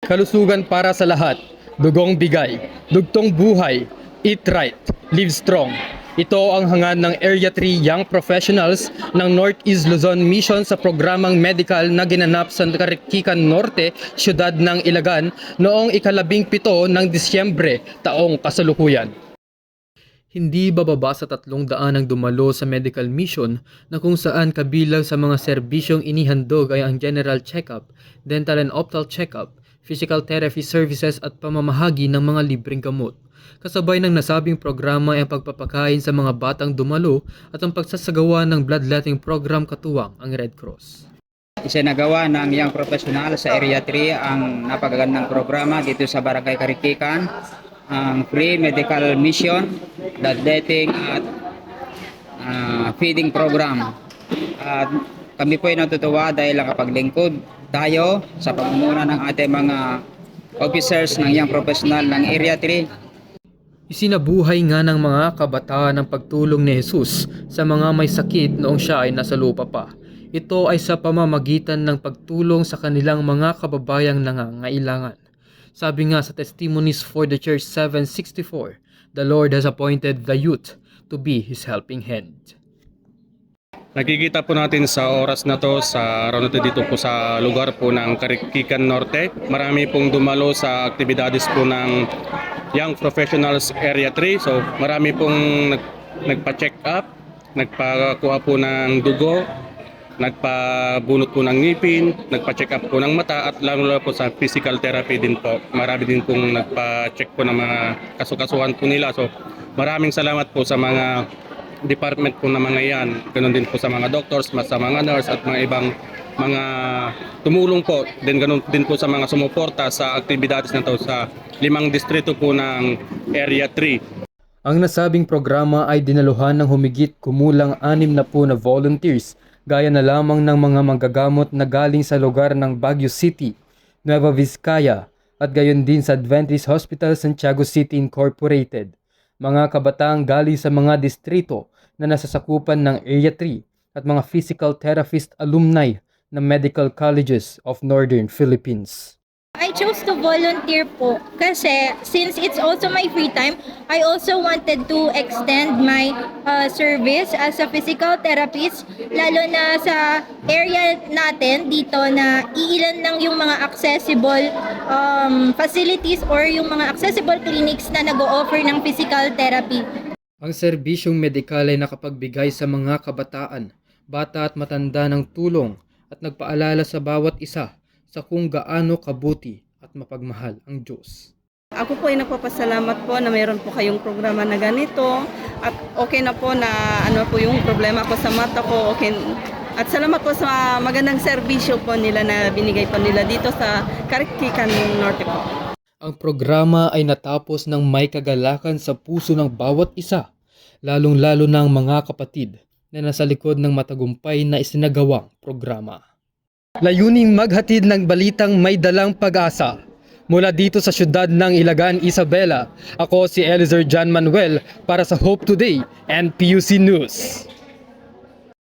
Kalusugan para sa lahat, dugong bigay, dugtong buhay, eat right, live strong. Ito ang hangad ng Area 3 Young Professionals ng Northeast Luzon Mission sa programang medical na ginanap sa Cariquican Norte, siyudad ng Ilagan noong ika-17 ng Disyembre taong kasalukuyan. Hindi bababa sa 300 ang dumalo sa medical mission na kung saan kabilang sa mga serbisyong inihandog ay ang general check-up, dental and optal check-up, physical therapy services at pamamahagi ng mga libreng gamot. Kasabay ng nasabing programa ay ang pagpapakain sa mga batang dumalo at ang pagsasagawa ng bloodletting program katuwang ang Red Cross. Isinagawa ng Young Professional sa Area 3 ang napakagandang programa dito sa Barangay Cariquican, ang free medical mission, bloodletting at feeding program. At kami po ay natutuwa dahil nakapaglingkod tayo sa pamumuno ng ating mga officers ng Young Professional ng Area 3. Isinabuhay nga ng mga kabataan ang pagtulong ni Jesus sa mga may sakit noong siya ay nasa lupa pa. Ito ay sa pamamagitan ng pagtulong sa kanilang mga kababayang nangangailangan. Sabi nga sa Testimonies for the Church 764, the Lord has appointed the youth to be His helping hand. Nakikita po natin sa oras na to, sa araw na to dito po sa lugar po ng Cariquican Norte. Marami pong dumalo sa aktibidades po ng Young Professionals Area 3. So marami pong nagpa-check up, nagpakuha po ng dugo, nagpabunot po ng ngipin, nagpa-check up po ng mata at lalo po sa physical therapy din po. Marami din pong nagpa-check po ng mga kasukasuhan po nila. So maraming salamat po sa mga department po na mga yan, ganoon din po sa mga doctors, sa mga nurse at mga ibang mga tumulong po, din ganoon din po sa mga sumuporta sa aktibidades na to sa 5 distrito po ng Area 3. Ang nasabing programa ay dinaluhan ng humigit kumulang 6 na po na volunteers, gaya na lamang ng mga manggagamot na galing sa lugar ng Baguio City, Nueva Vizcaya at gayon din sa Adventist Hospital Santiago City Incorporated. Mga kabataang galing sa mga distrito na nasasakupan ng Area 3 at mga physical therapist alumni ng medical colleges of Northern Philippines. I chose to volunteer po kasi since it's also my free time, I also wanted to extend my service as a physical therapist, lalo na sa area natin dito na iilan lang yung mga accessible facilities or yung mga accessible clinics na nag-o-offer ng physical therapy. Ang serbisyong medikal ay nakapagbigay sa mga kabataan, bata at matanda ng tulong at nagpaalala sa bawat isa sa kung gaano kabuti at mapagmahal ang Diyos. Ako po ay nagpapasalamat po na mayroon po kayong programa na ganito at okay na po na ano po yung problema ko sa mata ko. Okay. At salamat po sa magandang serbisyo po nila na binigay po nila dito sa Cariquican Norte po. Ang programa ay natapos ng may kagalakan sa puso ng bawat isa, lalong-lalo ng mga kapatid na nasa likod ng matagumpay na isinagawang programa. Layuning maghatid ng balitang may dalang pag-asa. Mula dito sa siyudad ng Ilagan, Isabela, ako si Eliezer John Manuel para sa Hope Today and PUC News.